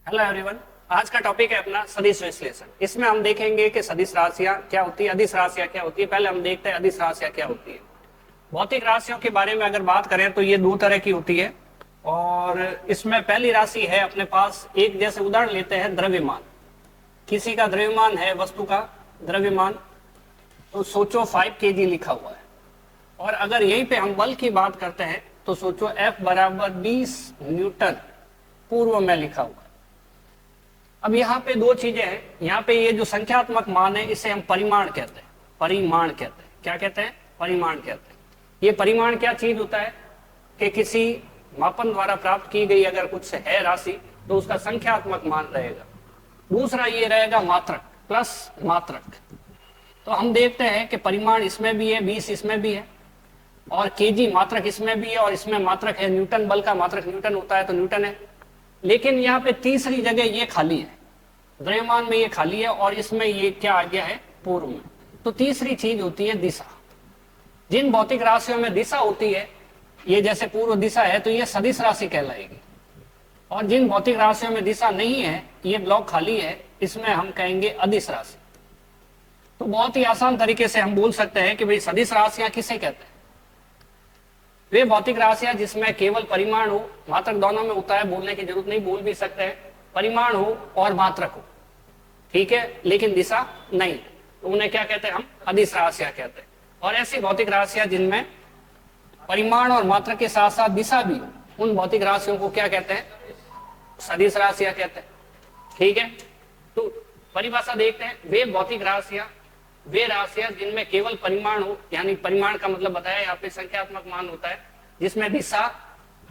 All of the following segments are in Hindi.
Hello everyone. आज का टॉपिक है अपना सदिश विश्लेषण। इसमें हम देखेंगे कि सदिश राशियां क्या होती है, अदिश राशियां क्या होती है। पहले हम देखते हैं अदिश राशियां क्या होती है। भौतिक राशियों के बारे में अगर बात करें तो ये दो तरह की होती है। और इसमें पहली राशि है अपने पास एक, जैसे उदाहरण लेते हैं द्रव्यमान। किसी का द्रव्यमान है, वस्तु का द्रव्यमान, तो सोचो 5 kg लिखा हुआ है। और अगर यहीं पे हम बल की बात करते हैं तो सोचो F बराबर 20 न्यूटन पूर्व में लिखा हुआ है। अब यहाँ पे दो चीजें हैं। यहाँ पे ये जो संख्यात्मक मान है इसे हम परिमाण कहते हैं। परिमाण कहते हैं, क्या कहते हैं? परिमाण कहते हैं। ये परिमाण क्या चीज होता है कि किसी मापन द्वारा प्राप्त की गई अगर कुछ है राशि तो उसका संख्यात्मक मान रहेगा। दूसरा ये रहेगा मात्रक, प्लस मात्रक। तो हम देखते हैं कि परिमाण इसमें भी है, 20 इसमें भी है, और केजी मात्रक इसमें भी है, और इसमें मात्रक है न्यूटन। बल का मात्रक न्यूटन होता है तो न्यूटन है। लेकिन यहाँ पे तीसरी जगह ये खाली है, द्रव्यमान में ये खाली है, और इसमें ये क्या आ गया है? पूर्व में। तो तीसरी चीज होती है दिशा। जिन भौतिक राशियों में दिशा होती है, ये जैसे पूर्व दिशा है तो ये सदिश राशि कहलाएगी। और जिन भौतिक राशियों में दिशा नहीं है, ये ब्लॉक खाली है, इसमें हम कहेंगे अदिश राशि। तो बहुत ही आसान तरीके से हम बोल सकते हैं कि भाई सदिश राशियां किसे कहते हैं? वे भौतिक राशियां जिसमें केवल परिमाण हो, मात्रक दोनों में होता है, बोलने की जरूरत नहीं, बोल भी सकते हैं। परिमाण हो और मात्रक हो, ठीक है, लेकिन दिशा नहीं, तो उन्हें क्या कहते हैं? हम अदिश राशियां कहते हैं। और ऐसी भौतिक राशियां जिनमें परिमाण और मात्रक के साथ साथ दिशा भी हो, उन भौतिक राशियों को क्या कहते हैं? सदिश राशियां कहते हैं। ठीक है, तो परिभाषा देखते हैं। वे भौतिक राशियां, वे राशियां जिनमें केवल परिमाण हो, यानी परिमाण का मतलब बताया यहाँ पे संख्यात्मक मान होता है, जिसमें दिशा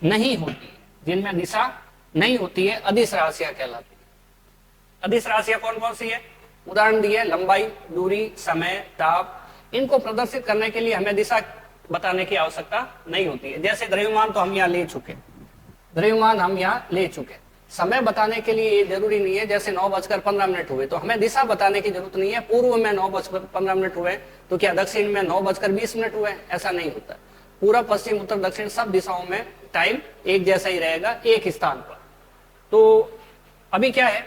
नहीं होती है, जिनमें दिशा नहीं होती है, अदिश राशियां कहलाती है। अदिश राशियां कौन कौन सी है? उदाहरण दिए, लंबाई, दूरी, समय, ताप। इनको प्रदर्शित करने के लिए हमें दिशा बताने की आवश्यकता नहीं होती है। जैसे द्रव्यमान तो हम यहाँ ले चुके, द्रव्यमान हम यहाँ ले चुके। समय बताने के लिए ये जरूरी नहीं है, जैसे 9:15 हुए तो हमें दिशा बताने की जरूरत नहीं है। पूर्व में 9:15 हुए तो क्या दक्षिण में 9:20 हुए? ऐसा नहीं होता। पूर्व, पश्चिम, उत्तर, दक्षिण सब दिशाओं में टाइम एक जैसा ही रहेगा, एक स्थान पर। तो अभी क्या है,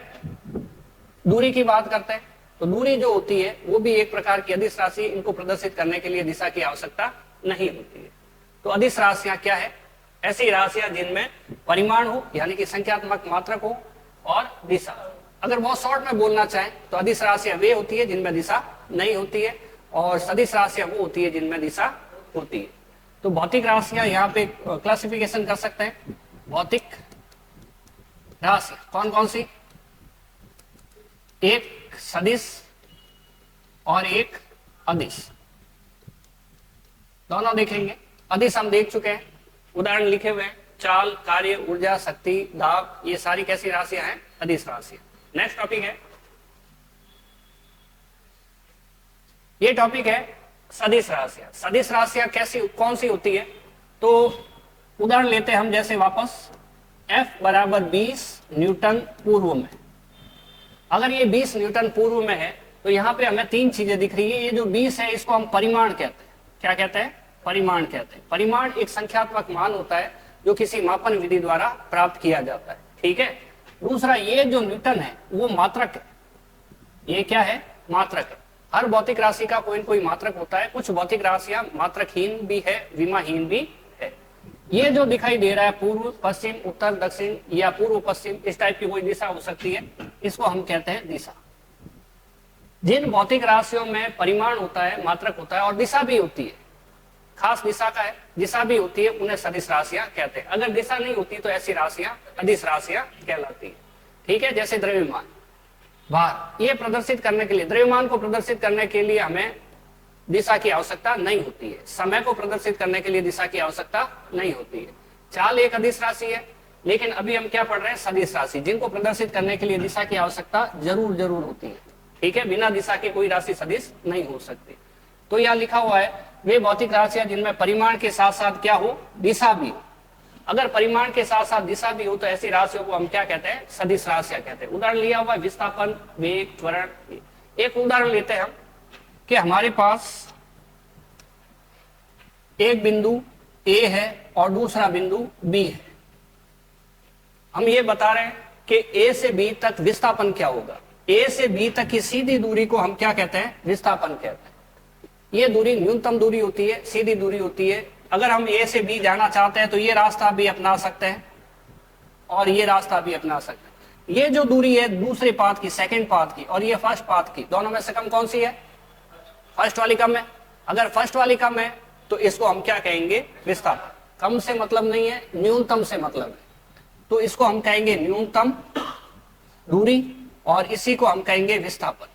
दूरी की बात करते हैं। तो दूरी जो होती है वो भी एक प्रकार की अदिश राशि। इनको प्रदर्शित करने के लिए दिशा की आवश्यकता नहीं होती है। तो अदिश राशियां क्या है? ऐसी राशियां जिनमें परिमाण हो, यानी कि संख्यात्मक मात्रक हो, और दिशा। अगर बहुत शॉर्ट में बोलना चाहें तो अदिश राशियां वे होती है जिनमें दिशा नहीं होती है, और सदिश राशियां वो होती है जिनमें दिशा होती है। तो भौतिक राशियां यहाँ पे क्लासिफिकेशन कर सकते हैं। भौतिक राशि कौन कौन सी? एक सदिश और एक अदिश, दोनों देखेंगे। अदिश हम देख चुके हैं, उदाहरण लिखे हुए हैं, चाल, कार्य, ऊर्जा, शक्ति, दाब, ये सारी कैसी राशियां हैं? अदिश राशियां। नेक्स्ट टॉपिक है, ये टॉपिक है सदिश राशियां। सदिश राशियां कैसी, कौन सी होती है? तो उदाहरण लेते हैं हम, जैसे वापस F बराबर 20 न्यूटन पूर्व में। अगर ये 20 न्यूटन पूर्व में है तो यहाँ पे हमें तीन चीजें दिख रही है। ये जो 20 है इसको हम परिमाण कहते हैं। क्या कहते हैं? परिमाण कहते हैं। परिमाण एक संख्यात्मक मान होता है जो किसी मापन विधि द्वारा प्राप्त किया जाता है, ठीक है। दूसरा, ये जो न्यूटन है वो मात्रक है। ये क्या है? मात्रक है। हर भौतिक राशि का कोई न कोई मात्रक होता है। कुछ भौतिक राशियां मात्रकहीन भी है, विमाहीन भी है। ये जो दिखाई दे रहा है पूर्व, पश्चिम, उत्तर, दक्षिण या पूर्व पश्चिम, इस टाइप की कोई दिशा हो सकती है, इसको हम कहते हैं दिशा। जिन भौतिक राशियों में परिमाण होता है, मात्रक होता है और दिशा भी होती है, खास दिशा का है, दिशा भी होती है, उन्हें सदिश राशियां कहते हैं। अगर दिशा नहीं होती तो ऐसी राशियां अदिश राशियां कहलाती है, ठीक है। जैसे द्रव्यमान, भार, ये प्रदर्शित करने के लिए, द्रव्यमान को प्रदर्शित करने के लिए हमें दिशा की आवश्यकता नहीं होती है। समय को प्रदर्शित करने के लिए दिशा की आवश्यकता नहीं होती है। चाल एक अदिश राशि है, लेकिन अभी हम क्या पढ़ रहे हैं? सदिश राशि, जिनको प्रदर्शित करने के लिए दिशा की आवश्यकता जरूर जरूर होती है, ठीक है। बिना दिशा के कोई राशि सदिश नहीं हो सकती। तो यहाँ लिखा हुआ है, वे भौतिक राशियां जिनमें परिमाण के साथ साथ क्या हो? दिशा भी हो। अगर परिमाण के साथ साथ दिशा भी हो तो ऐसी राशियों को हम क्या कहते हैं? सदिश राशियां कहते हैं। उदाहरण लिया हुआ विस्थापन, वेग, त्वरण। एक उदाहरण लेते हैं हम कि हमारे पास एक बिंदु A है और दूसरा बिंदु B है। हम ये बता रहे हैं कि ए से बी तक विस्थापन क्या होगा। ए से बी तक की सीधी दूरी को हम क्या कहते हैं, विस्थापन कहते हैं। ये दूरी न्यूनतम दूरी होती है, सीधी दूरी होती है। अगर हम ए से बी जाना चाहते हैं तो ये रास्ता भी अपना सकते हैं और ये रास्ता भी अपना सकते हैं। ये जो दूरी है दूसरे पाथ की, सेकंड पाथ की, और ये फर्स्ट पाथ की, दोनों में से कम कौन सी है, फर्स्ट वाली कम है। अगर फर्स्ट वाली कम है तो इसको हम क्या कहेंगे, विस्थापन। कम से मतलब नहीं है, न्यूनतम से मतलब है, तो इसको हम कहेंगे न्यूनतम दूरी और इसी को हम कहेंगे विस्थापन।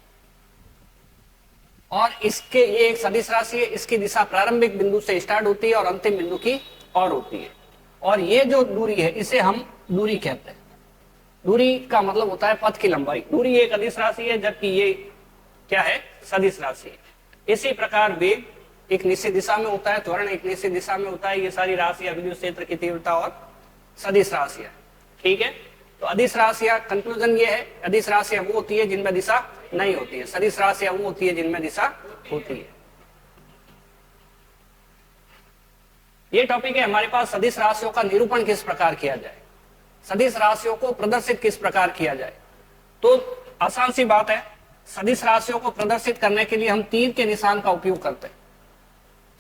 और इसके ये एक सदिश राशि है, इसकी दिशा प्रारंभिक बिंदु से स्टार्ट होती है और अंतिम बिंदु की और होती है। और ये जो दूरी है इसे हम दूरी कहते हैं। दूरी का मतलब होता है पथ की लंबाई। दूरी एक अदिश राशि है जबकि ये क्या है, सदिश राशि है। इसी प्रकार वेग एक निश्चित दिशा में होता है, त्वरण एक निश्चित दिशा में होता है। ये सारी राशियां विद्युत क्षेत्र की तीव्रता और सदिश राशियां, ठीक है। तो अदिश राशियां, कंक्लूजन ये है, अदिश राशियां वो होती है जिनमें दिशा नहीं होती है, सदिश राशियां वो होती है जिनमें दिशा होती है। ये टॉपिक है हमारे पास, सदिश राशियों का निरूपण किस प्रकार किया जाए, सदिश राशियों को प्रदर्शित किस प्रकार किया जाए। तो आसान सी बात है, सदिश राशियों को प्रदर्शित करने के लिए हम तीर के निशान का उपयोग करते हैं।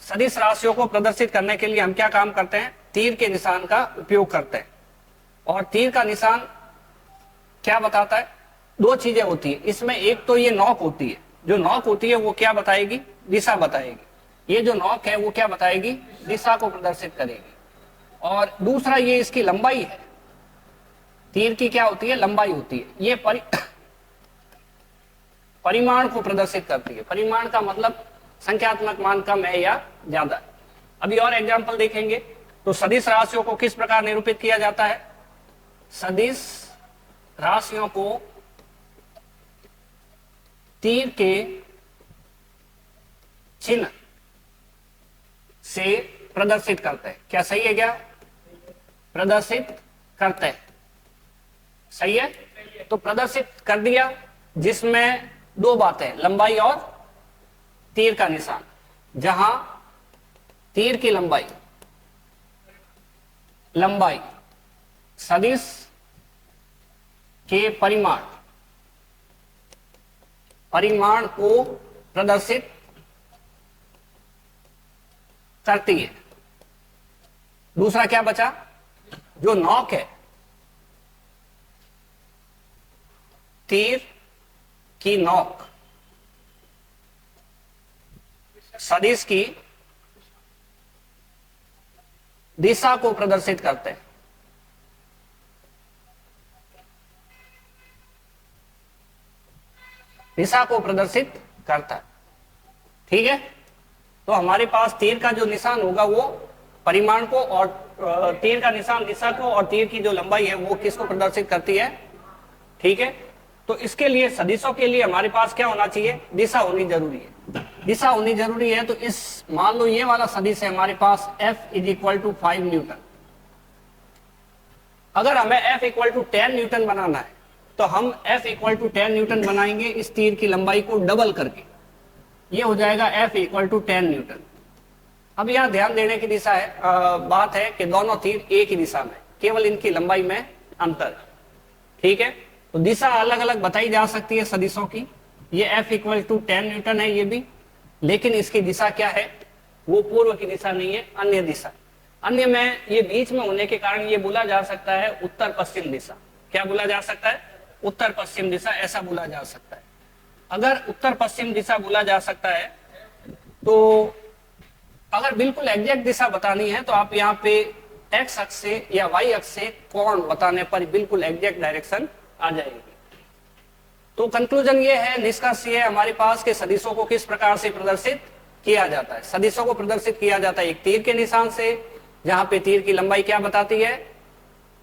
सदिश राशियों को प्रदर्शित करने के लिए हम क्या काम करते हैं, तीर के निशान का उपयोग करते हैं। और तीर का निशान क्या बताता है, दो चीजें होती है इसमें। एक तो ये नॉक होती है, जो नॉक होती है वो क्या बताएगी, दिशा बताएगी। ये जो नॉक है वो क्या बताएगी, दिशा को प्रदर्शित करेगी। और दूसरा ये इसकी लंबाई है, तीर की क्या होती है, लंबाई होती है। ये परिमाण को प्रदर्शित करती है। परिमाण का मतलब संख्यात्मक मान कम है या ज्यादा। अभी और एग्जांपल देखेंगे। तो सदिश राशियों को किस प्रकार निरूपित किया जाता है, सदिश राशियों को तीर के चिन्ह से प्रदर्शित करते हैं। क्या सही है, क्या प्रदर्शित करते हैं, सही है। तो प्रदर्शित कर दिया, जिसमें दो बातें, लंबाई और तीर का निशान। जहां तीर की लंबाई सदिश के परिमाण को प्रदर्शित करती है। दूसरा क्या बचा, जो नॉक है, तीर की नॉक सदिश की दिशा को प्रदर्शित करते हैं। दिशा को प्रदर्शित करता है, ठीक है। तो हमारे पास तीर का जो निशान होगा वो परिमाण को, और तीर का निशान दिशा को, और तीर की जो लंबाई है वो किसको प्रदर्शित करती है, ठीक है। तो इसके लिए सदिशों के लिए हमारे पास क्या होना चाहिए, दिशा होनी जरूरी है। दिशा होनी जरूरी है। तो इस मान लो ये वाला सदिश है हमारे पास F = 5 न्यूटन। अगर हमें F = 10 न्यूटन बनाना है तो हम F = 10 न्यूटन बनाएंगे इस तीर की लंबाई को डबल करके। ये हो जाएगा F = 10 न्यूटन। अब यहां ध्यान देने की दिशा है, बात है कि दोनों तीर एक ही दिशा में, केवल इनकी लंबाई में अंतर, ठीक है। तो दिशा अलग अलग बताई जा सकती है सदिशों की। ये F = 10 न्यूटन है ये भी, लेकिन इसकी दिशा क्या है, वो पूर्व की दिशा नहीं है, अन्य दिशा। अन्य में ये बीच में होने के कारण ये बोला जा सकता है उत्तर पश्चिम दिशा। क्या बोला जा सकता है, उत्तर पश्चिम दिशा, ऐसा बोला जा सकता है। अगर उत्तर पश्चिम दिशा बोला जा सकता है तो अगर बिल्कुल एग्जैक्ट दिशा बतानी है तो आप यहाँ पे एक्स अक्ष से या वाई अक्ष से कोण बताने पर बिल्कुल एग्जैक्ट डायरेक्शन आ जाएगी। तो कंक्लूजन ये है, निष्कर्ष ये है हमारे पास के सदिशों को किस प्रकार से प्रदर्शित किया जाता है। सदिशों को प्रदर्शित किया जाता है एक तीर के निशान से, जहां पे तीर की लंबाई क्या बताती है,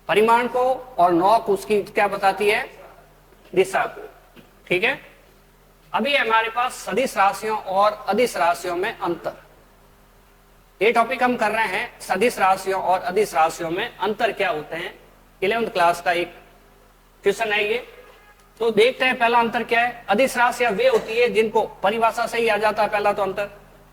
परिमाण को, और नॉक उसकी क्या बताती है, दिशा को, ठीक है। अभी हमारे पास सदिश राशियों और अदिश राशियों में अंतर, ये टॉपिक हम कर रहे हैं। सदिश राशियों और अदिश राशियों में अंतर क्या होते हैं, 11वीं क्लास का एक क्वेश्चन है ये। तो देखते हैं पहला अंतर क्या है। अदिश राशियां वे होती है जिनको परिभाषा से ही आ जाता है पहला तो अंतर,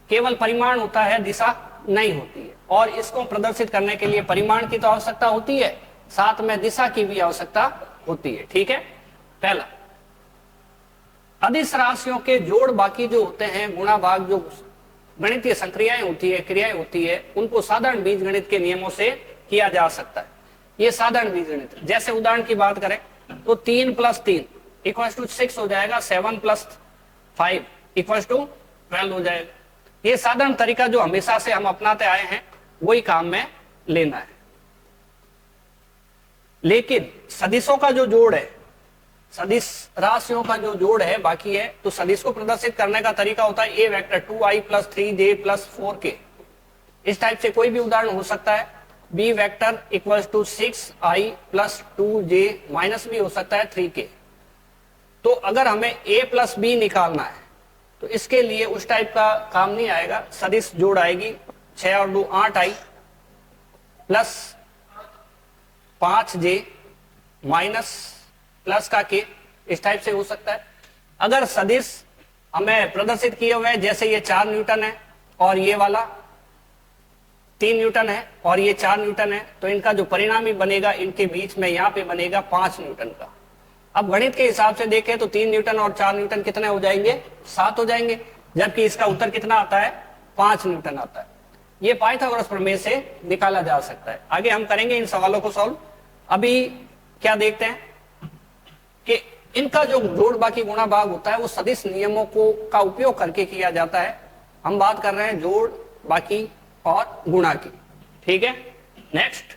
केवल परिमाण होता है, दिशा नहीं होती है। और इसको प्रदर्शित करने के लिए परिमाण की तो आवश्यकता होती है, साथ में दिशा की भी आवश्यकता होती है। ठीक है, पहला अदिश राशियों के जोड़ बाकी जो होते हैं, गुणा भाग जो गणितीय संक्रियाएं होती है, क्रियाएं होती है, उनको साधारण बीजगणित के नियमों से किया जा सकता है। ये साधारण बीजगणित, जैसे उदाहरण की बात करें तो 3 + 3 = 6 हो जाएगा, 7 + 5 = 12 हो जाएगा। ये साधारण तरीका जो हमेशा से हम अपनाते आए हैं, वही काम में लेना है। लेकिन सदिशों का जो जोड़ है, सदिश राशियों का जो जोड़ है बाकी है, तो सदिश को प्रदर्शित करने का तरीका होता है ए वेक्टर 2i + 3j + 4k। इस टाइप से कोई भी उदाहरण हो सकता है। बी वेक्टर = 6i + 2j - भी हो सकता है 3k। तो अगर हमें a + b निकालना है तो इसके लिए उस टाइप का काम नहीं आएगा, सदिश जोड़ आएगी 6 और 2 8i + 5j प्लस का k, इस टाइप से हो सकता है। अगर सदिश हमें प्रदर्शित किए हुए हैं, जैसे ये 4 न्यूटन है और ये वाला 3 न्यूटन है और ये 4 न्यूटन है, तो इनका जो परिणामी बनेगा, इनके बीच में यहाँ पे बनेगा 5 न्यूटन का। अब गणित के हिसाब से देखें तो 3 न्यूटन और 4 न्यूटन कितने हो जाएंगे? 7 हो जाएंगे, जबकि इसका उत्तर कितना आता है? 5 न्यूटन आता है। ये पाइथागोरस प्रमेय से निकाला जा सकता है। आगे हम करेंगे इन सवालों को सॉल्व। अभी क्या देखते हैं कि इनका जो जोड़ बाकी गुणा भाग होता है वो सदिश नियमों को का उपयोग करके किया जाता है। हम बात कर रहे हैं जोड़ बाकी और गुणा की। ठीक है, नेक्स्ट,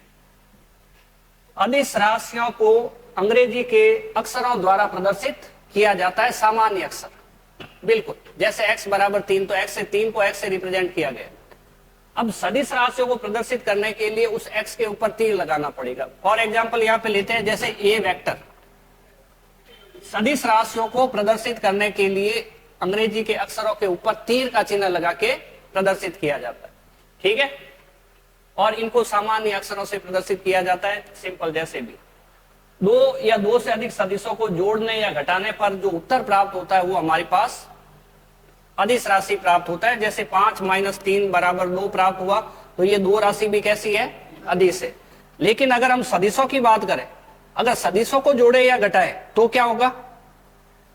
अदिश राशियों को अंग्रेजी के अक्षरों द्वारा प्रदर्शित किया जाता है, सामान्य अक्षर। बिल्कुल, जैसे x = 3 तो x से 3 को x से रिप्रेजेंट किया गया। अब सदिश राशियों को प्रदर्शित करने के लिए उस x के ऊपर तीर लगाना पड़ेगा। फॉर एग्जाम्पल यहाँ पे लेते हैं, जैसे a वेक्टर, सदिश राशियों को प्रदर्शित करने के लिए अंग्रेजी के अक्षरों के ऊपर तीर का चिन्ह लगा के प्रदर्शित किया जाता है। ठीक है, और इनको सामान्य अक्षरों से प्रदर्शित किया जाता है, सिंपल। जैसे भी 2 या 2 से अधिक सदिशों को जोड़ने या घटाने पर जो उत्तर प्राप्त होता है वो हमारे पास अदिश राशि प्राप्त होता है। जैसे 5 - 3 = 2 प्राप्त हुआ, तो ये 2 राशि भी कैसी है? अदिश है। लेकिन अगर हम सदिशों की बात करें, अगर सदिशों को जोड़े या घटाए तो क्या होगा?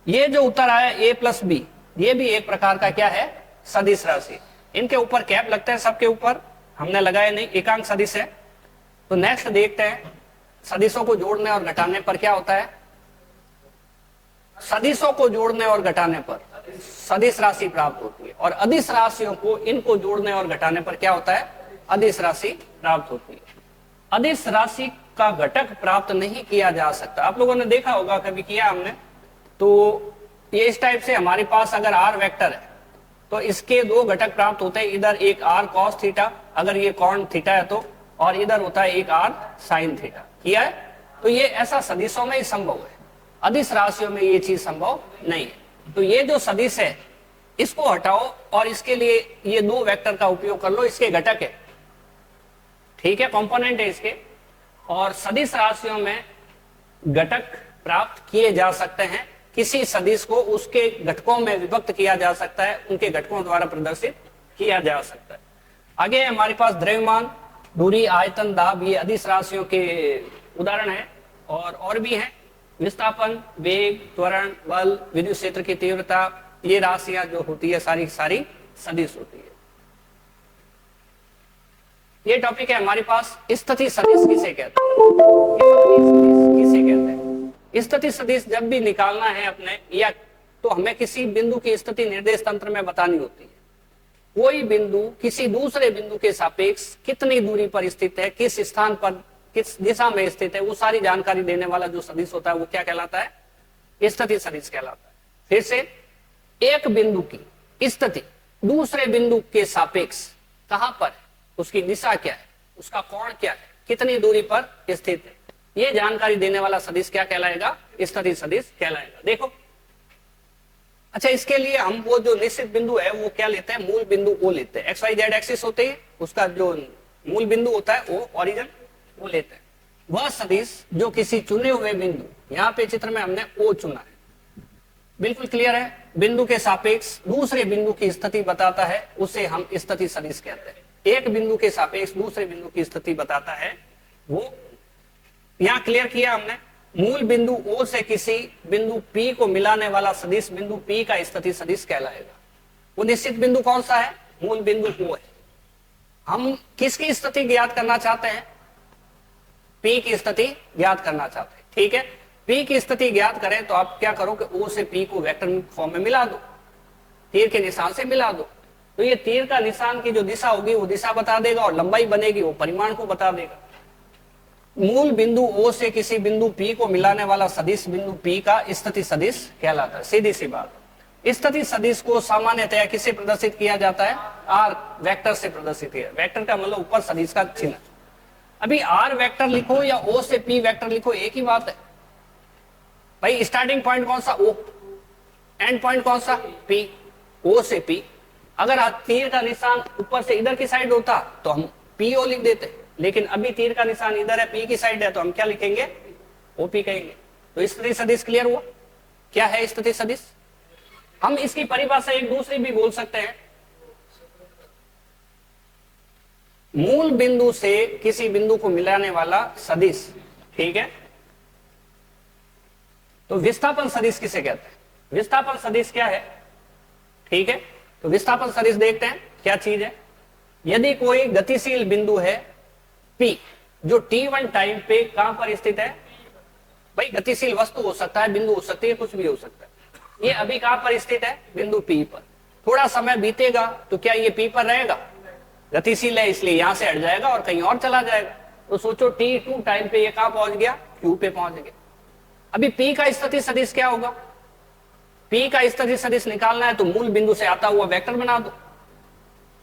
ये जो उत्तर आया a + b, ये भी एक प्रकार का क्या है? सदिश राशि। इनके ऊपर कैप लगता है, सबके ऊपर हमने लगाया नहीं, एकांक सदिश है। तो नेक्स्ट देखते हैं, सदिशों को जोड़ने और घटाने पर क्या होता है? सदिशों को जोड़ने और घटाने पर सदिश राशि प्राप्त होती है, और अदिश राशियों को इनको जोड़ने और घटाने पर क्या होता है? अदिश राशि प्राप्त होती है। अदिश राशि का घटक प्राप्त नहीं किया जा सकता। आप लोगों ने देखा होगा, कभी किया हमने, तो ये इस टाइप से हमारे पास अगर r वेक्टर है तो इसके 2 घटक प्राप्त होते हैं। इधर एक r cos थीटा, अगर ये कॉन थीटा है तो, और इधर होता है एक r sin थीटा। किया है? तो ये ऐसा सदिशों में ही संभव है, अदिश राशियों में ये चीज संभव नहीं है। तो ये जो सदिश है इसको हटाओ और इसके लिए ये 2 वेक्टर का उपयोग कर लो, इसके घटक है। ठीक है, कंपोनेंट है इसके। और सदिश राशियों में घटक प्राप्त किए जा सकते हैं, किसी सदिश को उसके घटकों में विभक्त किया जा सकता है, उनके घटकों द्वारा प्रदर्शित किया जा सकता है। आगे हमारे पास द्रव्यमान, दूरी, आयतन, दाब, ये अदिश राशियों के उदाहरण है। और भी हैं, विस्थापन, वेग, त्वरण, बल, विद्युत क्षेत्र की तीव्रता, ये राशियां जो होती है सारी सारी सदिश होती है। ये टॉपिक है हमारे पास, स्थिति सदिश किसे कहते हैं? स्थिति सदिश जब भी निकालना है अपने, या तो हमें किसी बिंदु की स्थिति निर्देश तंत्र में बतानी होती है। कोई बिंदु किसी दूसरे बिंदु के सापेक्ष कितनी दूरी पर स्थित है, किस स्थान पर, किस दिशा में स्थित है, वो सारी जानकारी देने वाला जो सदिश होता है वो क्या कहलाता है? स्थिति सदिश कहलाता है। फिर से, एक बिंदु की स्थिति दूसरे बिंदु के सापेक्ष कहां पर है, उसकी दिशा क्या है, उसका कोण क्या है, कितनी दूरी पर स्थित है, ये जानकारी देने वाला सदिश क्या कहलाएगा? स्थिति सदिश कहलाएगा। देखो, अच्छा, इसके लिए हम वो जो निश्चित बिंदु है वो क्या लेते हैं? मूल बिंदु O लेते हैं। XYZ एक्सिस होते हैं, उसका जो मूल बिंदु होता है O, ओरिजिन, वो लेते हैं। वह सदिश जो किसी चुने हुए बिंदु, यहाँ पे चित्र में हमने O चुना है, बिल्कुल क्लियर है, बिंदु के सापेक्ष दूसरे बिंदु की स्थिति बताता है, उसे हम स्थिति सदिश कहते हैं। एक बिंदु के सापेक्ष दूसरे बिंदु की स्थिति बताता है, वो यहाँ क्लियर किया हमने। मूल बिंदु O से किसी बिंदु P को मिलाने वाला सदिश बिंदु P का स्थिति सदिश कहलाएगा। वो निश्चित बिंदु कौन सा है? मूल बिंदु O है। हम किसकी स्थिति ज्ञात करना चाहते हैं? P की स्थिति ज्ञात करना चाहते हैं। ठीक है, P की स्थिति ज्ञात करें तो आप क्या करो कि O से P को वेक्टर फॉर्म में मिला दो, तीर के निशान से मिला दो। तो ये तीर का निशान की जो दिशा होगी वो दिशा बता देगा और लंबाई बनेगी वो परिमाण को बता देगा। मूल बिंदु O से किसी बिंदु P को मिलाने वाला सदिश बिंदु P का स्थिति सदिश कहलाता है। सीधी सी बात। स्थिति सदिश को सामान्यतया किससे प्रदर्शित किया जाता है? R वेक्टर से प्रदर्शित किया। वेक्टर का मतलब ऊपर सदिश का चिन्ह। अभी R वेक्टर लिखो या O से P वेक्टर लिखो, एक ही बात है भाई। स्टार्टिंग पॉइंट कौन सा? O। एंड पॉइंट कौन सा? P। O से P। अगर तीर का निशान ऊपर से इधर की साइड होता तो हम PO लिख देते, लेकिन अभी तीर का निशान इधर है, P की साइड है, तो हम क्या लिखेंगे? OP कहेंगे। तो स्थिति सदिश क्लियर हुआ। क्या है स्थिति सदिश? हम इसकी परिभाषा एक दूसरी भी बोल सकते हैं। मूल बिंदु से किसी बिंदु को मिलाने वाला सदिश। ठीक है, तो विस्थापन सदिश किसे कहते हैं? विस्थापन सदिश क्या है? ठीक है, तो विस्थापन सदिश देखते हैं क्या चीज है। यदि कोई गतिशील बिंदु है P जो t1 टाइम पे कहां पर स्थित है? भाई गतिशील वस्तु हो सकता है, बिंदु हो सकती है, कुछ भी हो सकता है। ये अभी कहां पर स्थित है? बिंदु P पर। थोड़ा समय बीतेगा तो क्या ये P पर रहेगा? गतिशील है इसलिए यहां से हट जाएगा और कहीं और चला जाएगा। तो सोचो t2 टाइम पे ये कहां पहुंच गया? Q पे पहुंच गया। अभी P का स्थिति सदिश क्या होगा? P का स्थिति सदिश निकालना है तो मूल बिंदु से आता हुआ वेक्टर बना दो,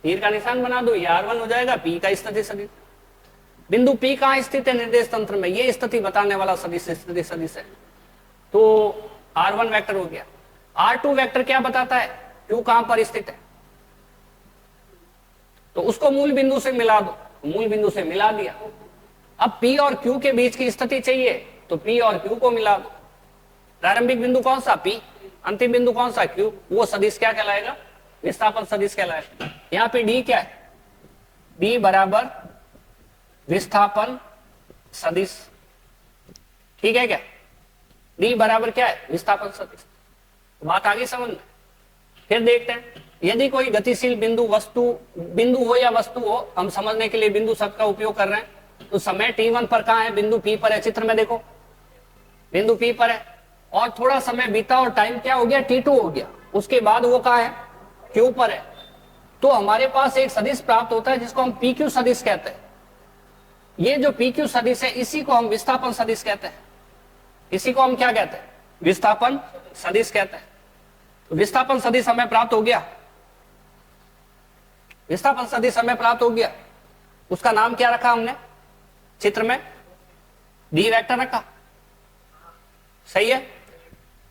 तीर का निशान बना दो, ये R1 हो जाएगा P का स्थिति सदिश। बिंदु P कहां स्थित है निर्देश तंत्र में? ये स्थिति बताने वाला सदिश स्थिति सदिश है। तो R1 वेक्टर हो गया। R2 वेक्टर क्या बताता है? Q कहां पर स्थित है, तो उसको मूल बिंदु से मिला दो। मूल बिंदु से मिला दिया। अब P और Q के बीच की स्थिति चाहिए तो P और Q को मिला दो। प्रारंभिक बिंदु कौन सा? P। अंतिम बिंदु कौन सा? Q। वो सदिश क्या कहलाएगा? विस्थापन सदिश कहलाएगा। यहाँ पे D क्या है? D बराबर विस्थापन सदिश। ठीक है क्या? D बराबर क्या है? विस्थापन सदिश। बात आगे समझ में। फिर देखते हैं, यदि कोई गतिशील बिंदु बिंदु हो या वस्तु हो, हम समझने के लिए बिंदु शब्द का उपयोग कर रहे हैं, तो समय t1 पर कहां है? बिंदु P पर है। चित्र में देखो बिंदु P पर है और थोड़ा समय बीता और टाइम क्या हो गया? t2 हो गया। उसके बाद वो कहां है? Q पर है। तो हमारे पास एक सदिश प्राप्त होता है जिसको हम PQ सदिश कहते हैं। ये जो PQ सदिश है इसी को हम विस्थापन सदिश कहते हैं। इसी को हम क्या कहते हैं? विस्थापन सदिश कहते हैं। तो विस्थापन सदिश हमें प्राप्त हो गया। विस्थापन सदिश हमें प्राप्त हो गया। उसका नाम क्या रखा हमने? चित्र में D वेक्टर रखा। सही है।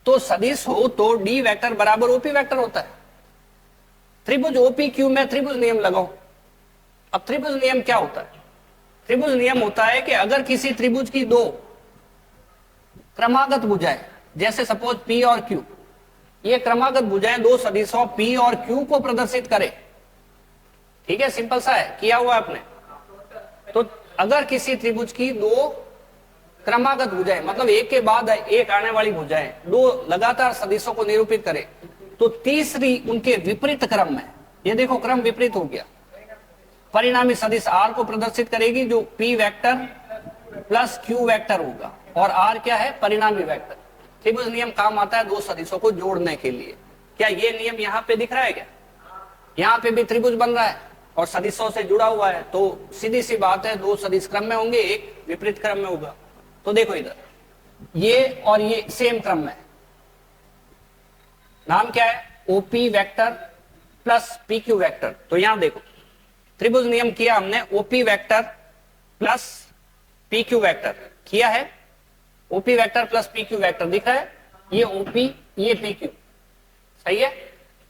तो सदिश हो तो D वेक्टर बराबर OP वेक्टर होता है। त्रिभुज OPQ में त्रिभुज नियम लगाओ। अब त्रिभुज नियम क्या होता है? त्रिभुज नियम होता है कि अगर किसी त्रिभुज की दो क्रमागत भुजाएं, जैसे सपोज P और Q, ये क्रमागत भुजाएं दो सदिशों P और Q को प्रदर्शित करे। ठीक है, सिंपल सा है, किया हुआ आपने। तो अगर किसी त्रिभुज की दो क्रमागत भुजाएं, मतलब एक के बाद एक आने वाली भुजाएं दो लगातार सदिशों को निरूपित करे, तो तीसरी उनके विपरीत क्रम में, ये देखो क्रम विपरीत हो गया, परिणामी सदिश R को प्रदर्शित करेगी, जो P vector plus Q vector होगा। और R क्या है? परिणामी वेक्टर। त्रिभुज नियम काम आता है दो सदिशों को जोड़ने के लिए। क्या ये नियम यहाँ पे दिख रहा है? क्या यहाँ पे भी त्रिभुज बन रहा है और सदिशों से जुड़ा हुआ है, तो सीधी सी बात है दो सदिश क्रम में होंगे, एक विपरीत क्रम में होगा। तो देखो इधर ये और ये सेम क्रम में, नाम क्या है? OP vector plus PQ vector. तो यहां देखो त्रिभुज नियम किया हमने, OP vector plus PQ vector किया है। OP vector plus PQ vector दिख रहा है, ये OP ये PQ। सही है।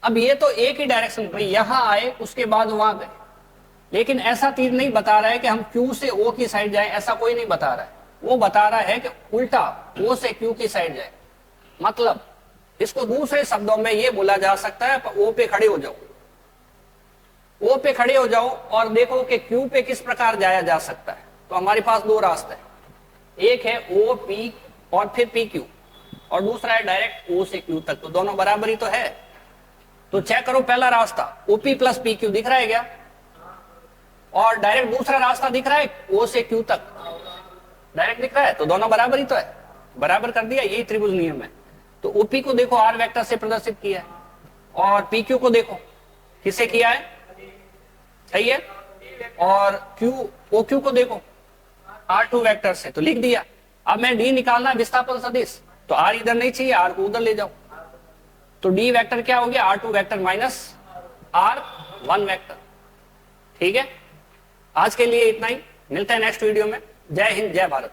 अब ये तो एक ही डायरेक्शन में, यहां आए उसके बाद वहां गए, लेकिन ऐसा तीर नहीं बता रहा है कि हम Q से O की साइड जाए, ऐसा कोई नहीं बता रहा है। वो बता रहा है कि उल्टा O से Q की साइड जाए। मतलब इसको दूसरे शब्दों में ये बोला जा सकता है, O पे खड़े हो जाओ, O पे खड़े हो जाओ और देखो कि Q पे किस प्रकार जाया जा सकता है। तो हमारे पास दो रास्ते हैं, एक है OP और फिर पी क्यू, और दूसरा है डायरेक्ट ओ से क्यू तक, तो दोनों बराबर ही तो है। तो चेक करो पहला रास्ता ओपी प्लस पी क्यू दिख रहा है क्या, और डायरेक्ट दूसरा रास्ता दिख रहा है ओ से क्यू तक, डायरेक्ट दिख रहा है, तो दोनों बराबर ही तो है, बराबर कर दिया, यही त्रिभुज नियम है। तो ओपी को देखो आर वेक्टर से प्रदर्शित किया है, और पी क्यू को देखो किससे किया है, सही है, और क्यू ओ क्यू को देखो R2 वेक्टर से, तो लिख दिया। अब मैं डी निकालना है विस्थापन सदिश, तो आर इधर नहीं चाहिए, आर को उधर ले जाओ, तो डी वेक्टर क्या हो गया, R2 vector minus R1 vector. ठीक है, आज के लिए इतना ही, मिलते हैं नेक्स्ट वीडियो में। जय हिंद, जय भारत।